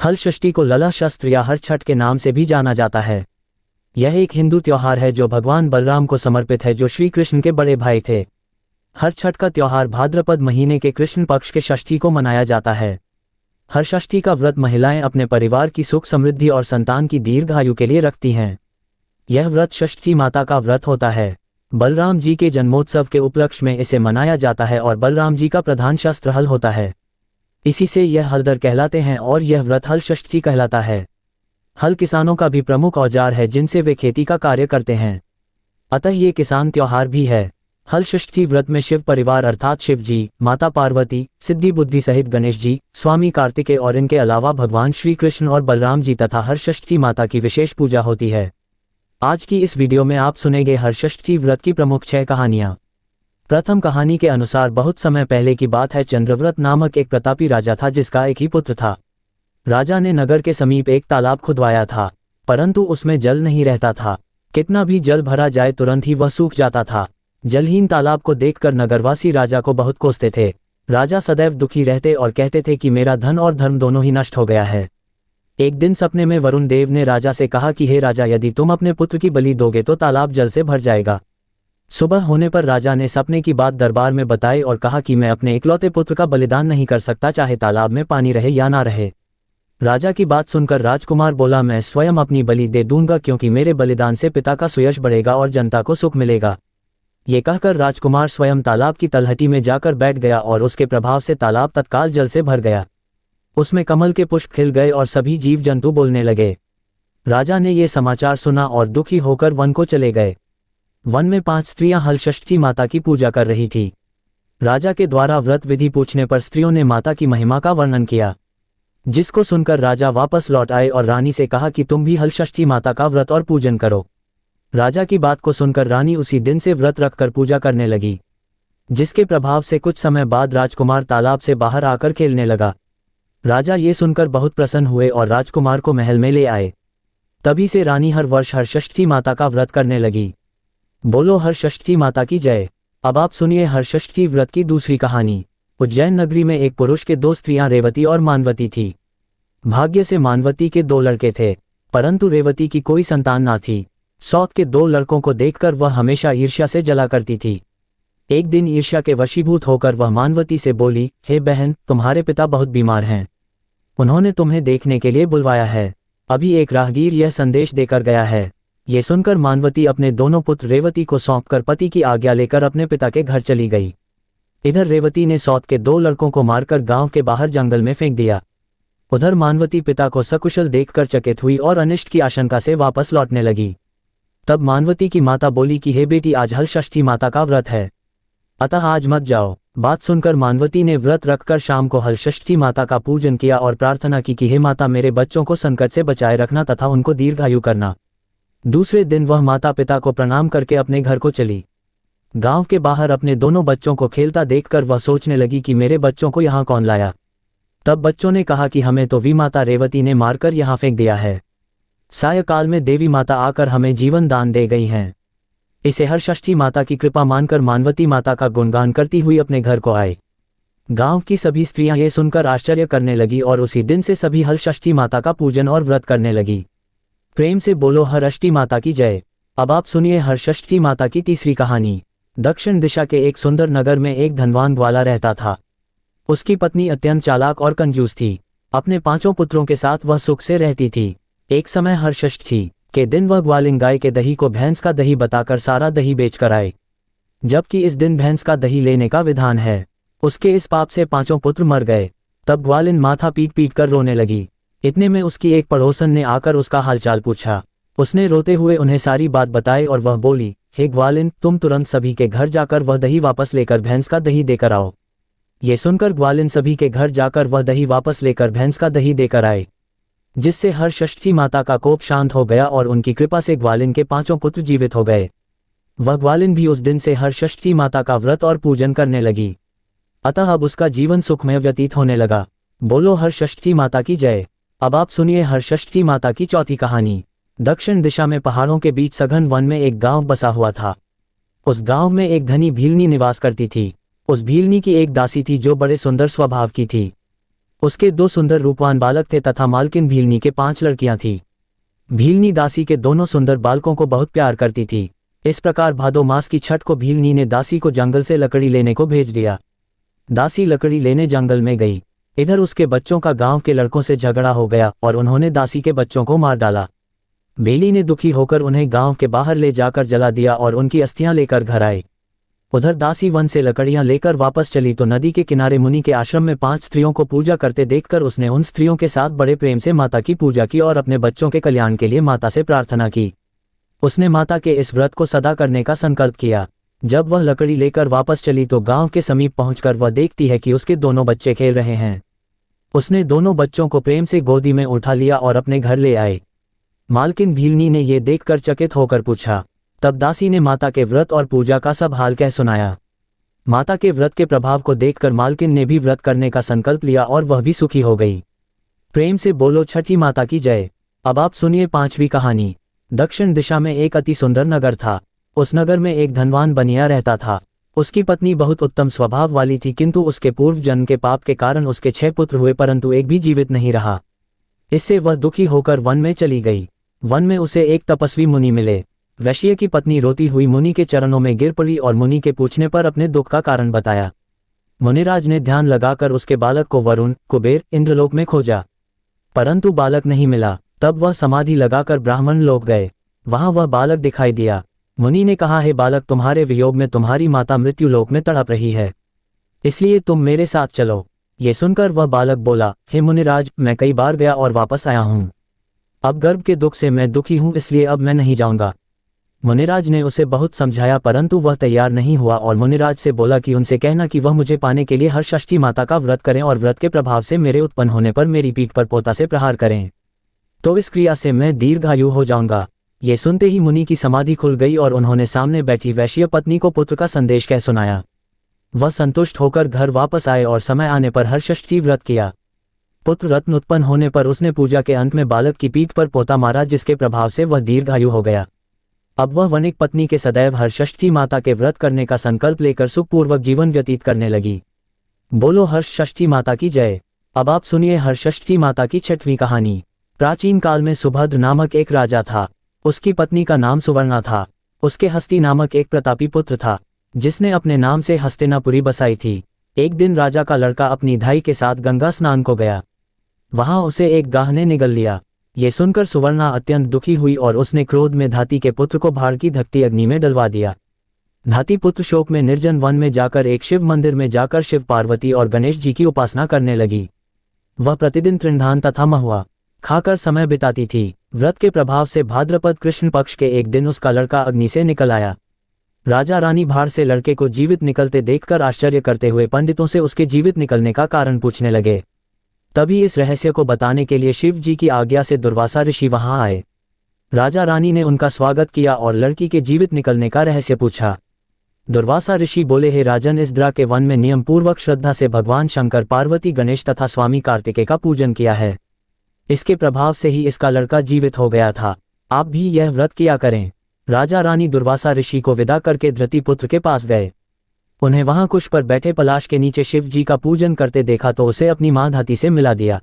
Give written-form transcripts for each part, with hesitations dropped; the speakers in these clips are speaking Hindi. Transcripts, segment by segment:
हल षष्ठी को लला शस्त्र या हर छठ के नाम से भी जाना जाता है। यह एक हिंदू त्योहार है जो भगवान बलराम को समर्पित है, जो श्री कृष्ण के बड़े भाई थे। हर छठ का त्योहार भाद्रपद महीने के कृष्ण पक्ष के षष्ठी को मनाया जाता है। हर षष्ठी का व्रत महिलाएं अपने परिवार की सुख समृद्धि और संतान की दीर्घायु के लिए रखती हैं। यह व्रत षष्ठी माता का व्रत होता है। बलराम जी के जन्मोत्सव के उपलक्ष्य में इसे मनाया जाता है और बलराम जी का प्रधान शस्त्र हल होता है। इसी से यह हलदर कहलाते हैं और यह व्रत हल षष्ठी कहलाता है। हल किसानों का भी प्रमुख औजार है जिनसे वे खेती का कार्य करते हैं, अतः ये किसान त्योहार भी है। हल षष्ठी व्रत में शिव परिवार अर्थात शिव जी, माता पार्वती, सिद्धि बुद्धि सहित गणेश जी, स्वामी कार्तिकेय और इनके अलावा भगवान श्री कृष्ण और बलराम जी तथा हर षष्ठी माता की विशेष पूजा होती है। आज की इस वीडियो में आप सुनेंगे हर षष्ठी व्रत की प्रमुख 6 कहानियाँ। प्रथम कहानी के अनुसार बहुत समय पहले की बात है। चंद्रव्रत नामक एक प्रतापी राजा था जिसका एक ही पुत्र था। राजा ने नगर के समीप एक तालाब खुदवाया था, परंतु उसमें जल नहीं रहता था। कितना भी जल भरा जाए तुरंत ही वह सूख जाता था। जलहीन तालाब को देखकर नगरवासी राजा को बहुत कोसते थे। राजा सदैव दुखी रहते और कहते थे कि मेरा धन और धर्म दोनों ही नष्ट हो गया है। एक दिन सपने में वरुण देव ने राजा से कहा कि हे राजा, यदि तुम अपने पुत्र की बलि दोगे तो तालाब जल से भर जाएगा। सुबह होने पर राजा ने सपने की बात दरबार में बताई और कहा कि मैं अपने इकलौते पुत्र का बलिदान नहीं कर सकता, चाहे तालाब में पानी रहे या ना रहे। राजा की बात सुनकर राजकुमार बोला, मैं स्वयं अपनी बलि दे दूंगा, क्योंकि मेरे बलिदान से पिता का सुयश बढ़ेगा और जनता को सुख मिलेगा। ये कहकर राजकुमार स्वयं तालाब की तलहटी में जाकर बैठ गया और उसके प्रभाव से तालाब तत्काल जल से भर गया। उसमें कमल के पुष्प खिल गए और सभी जीव जंतु बोलने लगे। राजा ने ये समाचार सुना और दुखी होकर वन को चले गए। वन में 5 स्त्रियां हल षष्ठी माता की पूजा कर रही थी। राजा के द्वारा व्रत विधि पूछने पर स्त्रियों ने माता की महिमा का वर्णन किया, जिसको सुनकर राजा वापस लौट आए और रानी से कहा कि तुम भी हल षष्ठी माता का व्रत और पूजन करो। राजा की बात को सुनकर रानी उसी दिन से व्रत रखकर पूजा करने लगी, जिसके प्रभाव से कुछ समय बाद राजकुमार तालाब से बाहर आकर खेलने लगा। राजा ये सुनकर बहुत प्रसन्न हुए और राजकुमार को महल में ले आए। तभी से रानी हर वर्ष हर षष्ठी माता का व्रत करने लगी। बोलो हर षष्ठी माता की जय। अब आप सुनिए हर षष्ठी व्रत की दूसरी कहानी। उज्जैन नगरी में एक पुरुष के 2 स्त्रियां रेवती और मानवती थी। भाग्य से मानवती के 2 लड़के थे, परंतु रेवती की कोई संतान ना थी। सौत के 2 लड़कों को देखकर वह हमेशा ईर्ष्या से जला करती थी। एक दिन ईर्ष्या के वशीभूत होकर वह मानवती से बोली, हे बहन, तुम्हारे पिता बहुत बीमार हैं। उन्होंने तुम्हें देखने के लिए बुलवाया है। अभी एक राहगीर यह संदेश देकर गया है। ये सुनकर मानवती अपने दोनों पुत्र रेवती को सौंपकर पति की आज्ञा लेकर अपने पिता के घर चली गई। इधर रेवती ने सौत के 2 लड़कों को मारकर गांव के बाहर जंगल में फेंक दिया। उधर मानवती पिता को सकुशल देखकर चकित हुई और अनिष्ट की आशंका से वापस लौटने लगी। तब मानवती की माता बोली कि हे बेटी, आज हल षष्ठी माता का व्रत है, अतः आज मत जाओ। बात सुनकर मानवती ने व्रत रखकर शाम को हल षष्ठी माता का पूजन किया और प्रार्थना की कि हे माता, मेरे बच्चों को संकट से बचाए रखना तथा उनको दीर्घायु करना। दूसरे दिन वह माता पिता को प्रणाम करके अपने घर को चली। गांव के बाहर अपने दोनों बच्चों को खेलता देखकर वह सोचने लगी कि मेरे बच्चों को यहाँ कौन लाया। तब बच्चों ने कहा कि हमें तो वी माता रेवती ने मारकर यहाँ फेंक दिया है। सायकाल में देवी माता आकर हमें जीवन दान दे गई हैं। इसे हर षष्ठी माता की कृपा मानकर मानवती माता का गुणगान करती हुई अपने घर को आई। गांव की सभी स्त्रियां ये सुनकर आश्चर्य करने लगी और उसी दिन से सभी हल षष्ठी माता का पूजन और व्रत करने लगी। प्रेम से बोलो हर षष्ठी माता की जय। अब आप सुनिए हर षष्ठी माता की तीसरी कहानी। दक्षिण दिशा के एक सुंदर नगर में एक धनवान ग्वाला रहता था। उसकी पत्नी अत्यंत चालाक और कंजूस थी। अपने 5 पुत्रों के साथ वह सुख से रहती थी। एक समय हर षष्ठी के दिन वह ग्वालिन गाय के दही को भैंस का दही बताकर सारा दही बेचकर आए, जबकि इस दिन भैंस का दही लेने का विधान है। उसके इस पाप से 5 पुत्र मर गए। तब ग्वालिन माथा पीट पीट कर रोने लगी। इतने में उसकी एक पड़ोसन ने आकर उसका हालचाल पूछा। उसने रोते हुए उन्हें सारी बात बताई और वह बोली, हे ग्वालिन, तुम तुरंत सभी के घर जाकर वह दही वापस लेकर भैंस का दही देकर आओ। ये सुनकर ग्वालिन सभी के घर जाकर वह दही वापस लेकर भैंस का दही देकर आए, जिससे हर षष्ठी माता का कोप शांत हो गया और उनकी कृपा से ग्वालिन के 5 पुत्र जीवित हो गए। वह ग्वालिन भी उस दिन से हर षष्ठी माता का व्रत और पूजन करने लगी, अतः अब उसका जीवन सुखमय व्यतीत होने लगा। बोलो हर षष्ठी माता की जय। अब आप सुनिए हर षष्ठी माता की चौथी कहानी। दक्षिण दिशा में पहाड़ों के बीच सघन वन में एक गांव बसा हुआ था। उस गांव में एक धनी भीलनी निवास करती थी। उस भीलनी की एक दासी थी जो बड़े सुंदर स्वभाव की थी। उसके 2 सुंदर रूपवान बालक थे तथा मालकिन भीलनी के 5 लड़कियां थीं। भीलनी दासी के दोनों सुंदर बालकों को बहुत प्यार करती थी। इस प्रकार भादो मास की छठ को भीलनी ने दासी को जंगल से लकड़ी लेने को भेज दिया। दासी लकड़ी लेने जंगल में गई। इधर उसके बच्चों का गांव के लड़कों से झगड़ा हो गया और उन्होंने दासी के बच्चों को मार डाला। बेली ने दुखी होकर उन्हें गांव के बाहर ले जाकर जला दिया और उनकी अस्थियां लेकर घर आई। उधर दासी वन से लकड़ियां लेकर वापस चली तो नदी के किनारे मुनि के आश्रम में 5 स्त्रियों को पूजा करते देखकर उसने उन स्त्रियों के साथ बड़े प्रेम से माता की पूजा की और अपने बच्चों के कल्याण के लिए माता से प्रार्थना की। उसने माता के इस व्रत को सदा करने का संकल्प किया। जब वह लकड़ी लेकर वापस चली तो गांव के समीप पहुंचकर वह देखती है कि उसके दोनों बच्चे खेल रहे हैं। उसने दोनों बच्चों को प्रेम से गोदी में उठा लिया और अपने घर ले आए। मालकिन भीलनी ने ये देखकर चकित होकर पूछा। तब दासी ने माता के व्रत और पूजा का सब हाल कह सुनाया। माता के व्रत के प्रभाव को देखकर मालकिन ने भी व्रत करने का संकल्प लिया और वह भी सुखी हो गई। प्रेम से बोलो छठी माता की जय। अब आप सुनिए 5वीं कहानी। दक्षिण दिशा में एक अति सुंदर नगर था। उस नगर में एक धनवान बनिया रहता था। उसकी पत्नी बहुत उत्तम स्वभाव वाली थी, किंतु उसके पूर्व जन्म के पाप के कारण उसके 6 पुत्र हुए परंतु एक भी जीवित नहीं रहा। इससे वह दुखी होकर वन में चली गई। वन में उसे एक तपस्वी मुनि मिले। वैश्य की पत्नी रोती हुई मुनि के चरणों में गिर पड़ी और मुनि के पूछने पर अपने दुख का कारण बताया। मुनिराज ने ध्यान लगाकर उसके बालक को वरुण, कुबेर, इंद्रलोक में खोजा, परंतु बालक नहीं मिला। तब वह समाधि लगाकर ब्राह्मण लोक गए। वहां वह बालक दिखाई दिया। मुनि ने कहा, हे बालक, तुम्हारे वियोग में तुम्हारी माता मृत्यु लोक में तड़प रही है, इसलिए तुम मेरे साथ चलो। ये सुनकर वह बालक बोला, हे मुनिराज, मैं कई बार गया और वापस आया हूँ। अब गर्भ के दुख से मैं दुखी हूँ, इसलिए अब मैं नहीं जाऊंगा। मुनिराज ने उसे बहुत समझाया परंतु वह तैयार नहीं हुआ और मुनिराज से बोला कि उनसे कहना कि वह मुझे पाने के लिए हर षष्ठी माता का व्रत करें और व्रत के प्रभाव से मेरे उत्पन्न होने पर मेरी पीठ पर पोता से प्रहार करें, तो इस क्रिया से मैं दीर्घायु हो जाऊंगा। ये सुनते ही मुनि की समाधि खुल गई और उन्होंने सामने बैठी वैश्य पत्नी को पुत्र का संदेश कह सुनाया। वह संतुष्ट होकर घर वापस आए और समय आने पर हर षष्ठी व्रत किया। पुत्र रत्न उत्पन्न होने पर उसने पूजा के अंत में बालक की पीठ पर पोता मारा, जिसके प्रभाव से वह दीर्घायु हो गया। अब वह वनिक पत्नी के सदैव हर षष्ठी माता के व्रत करने का संकल्प लेकर सुखपूर्वक जीवन व्यतीत करने लगी। बोलो हर्ष षष्ठी माता की जय। अब आप सुनिए हर्ष षष्ठी माता की 6वीं कहानी। प्राचीन काल में सुभद्र नामक एक राजा था। उसकी पत्नी का नाम सुवर्णा था। उसके हस्ती नामक एक प्रतापी पुत्र था, जिसने अपने नाम से हस्तिनापुरी बसाई थी। एक दिन राजा का लड़का अपनी धाई के साथ गंगा स्नान को गया। वहां उसे एक गाह ने निगल लिया। ये सुनकर सुवर्णा अत्यंत दुखी हुई और उसने क्रोध में धाती के पुत्र को भाड़ की धकती अग्नि में डलवा दिया। धाती पुत्र शोक में निर्जन वन में जाकर एक शिव मंदिर में जाकर शिव, पार्वती और गणेश जी की उपासना करने लगी। वह प्रतिदिन तृणधान तथा महुआ खाकर समय बिताती थी। व्रत के प्रभाव से भाद्रपद कृष्ण पक्ष के एक दिन उसका लड़का अग्नि से निकल आया। राजा रानी भाड़ से लड़के को जीवित निकलते देखकर आश्चर्य करते हुए पंडितों से उसके जीवित निकलने का कारण पूछने लगे। तभी इस रहस्य को बताने के लिए शिव जी की आज्ञा से दुर्वासा ऋषि वहां आए। राजा रानी ने उनका स्वागत किया और लड़की के जीवित निकलने का रहस्य पूछा। दुर्वासा ऋषि बोले, हे राजन, इस द्रा के वन में नियम पूर्वक श्रद्धा से भगवान शंकर, पार्वती, गणेश तथा स्वामी कार्तिकेय का पूजन किया है। इसके प्रभाव से ही इसका लड़का जीवित हो गया था। आप भी यह व्रत किया करें। राजा रानी दुर्वासा ऋषि को विदा करके धृतिपुत्र के पास गए। उन्हें वहां कुश पर बैठे पलाश के नीचे शिव जी का पूजन करते देखा तो उसे अपनी मां धाती से मिला दिया।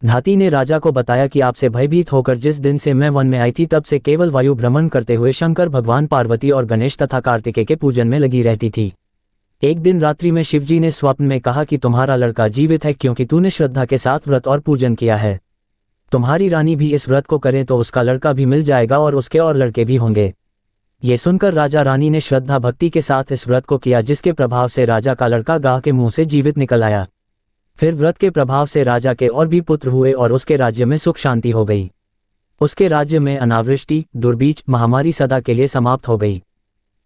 धाती ने राजा को बताया कि आपसे भयभीत होकर जिस दिन से मैं वन में आई थी तब से केवल वायु भ्रमण करते हुए शंकर भगवान, पार्वती और गणेश तथा कार्तिकेय के पूजन में लगी रहती थी। एक दिन रात्रि में शिवजी ने स्वप्न में कहा कि तुम्हारा लड़का जीवित है, क्योंकि तूने श्रद्धा के साथ व्रत और पूजन किया है। तुम्हारी रानी भी इस व्रत को करे तो उसका लड़का भी मिल जाएगा और उसके और लड़के भी होंगे। ये सुनकर राजा रानी ने श्रद्धा भक्ति के साथ इस व्रत को किया, जिसके प्रभाव से राजा का लड़का गाह के मुंह से जीवित निकल आया। फिर व्रत के प्रभाव से राजा के और भी पुत्र हुए और उसके राज्य में सुख शांति हो गई। उसके राज्य में अनावृष्टि, दुर्भिक्ष, महामारी सदा के लिए समाप्त हो गई।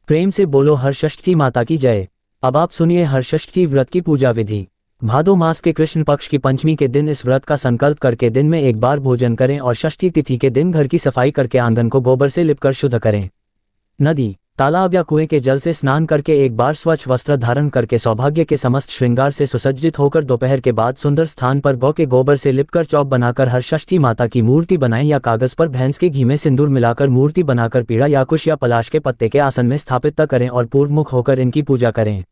प्रेम से बोलो हरषष्ठी माता की जय। अब आप सुनिए हरषष्ठी व्रत की पूजा विधि। भादो मास के कृष्ण पक्ष की पंचमी के दिन इस व्रत का संकल्प करके दिन में एक बार भोजन करें और षष्ठी तिथि के दिन घर की सफाई करके आंगन को गोबर से लिपकर शुद्ध करें। नदी, तालाब या कुएं के जल से स्नान करके एक बार स्वच्छ वस्त्र धारण करके सौभाग्य के समस्त श्रृंगार से सुसज्जित होकर दोपहर के बाद सुंदर स्थान पर गौ के गोबर से लिपकर चौक बनाकर हरषष्ठी माता की मूर्ति बनाएं या कागज पर भैंस के घी में सिंदूर मिलाकर मूर्ति बनाकर पीड़ा या कुश या पलाश के पत्ते के आसन में स्थापित करें और पूर्वमुख होकर इनकी पूजा करें।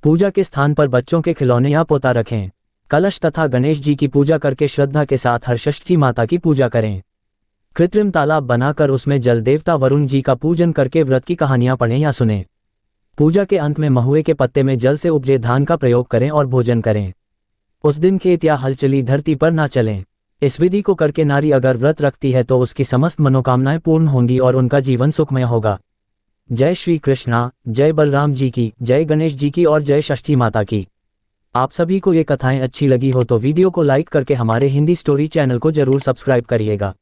पूजा के स्थान पर बच्चों के खिलौने या पोता रखें। कलश तथा गणेश जी की पूजा करके श्रद्धा के साथ हरषष्ठी माता की पूजा करें। कृत्रिम तालाब बनाकर उसमें जल देवता वरुण जी का पूजन करके व्रत की कहानियां पढ़ें या सुनें। पूजा के अंत में महुए के पत्ते में जल से उपजे धान का प्रयोग करें और भोजन करें। उस दिन खेत या हल चली धरती पर ना चलें। इस विधि को करके नारी अगर व्रत रखती है तो उसकी समस्त मनोकामनाएं पूर्ण होंगी और उनका जीवन सुखमय होगा। जय श्री कृष्णा, जय बलराम जी की, जय गणेश जी की और जय षष्ठी माता की। आप सभी को ये कथाएं अच्छी लगी हो तो वीडियो को लाइक करके हमारे हिंदी स्टोरी चैनल को जरूर सब्सक्राइब करिएगा।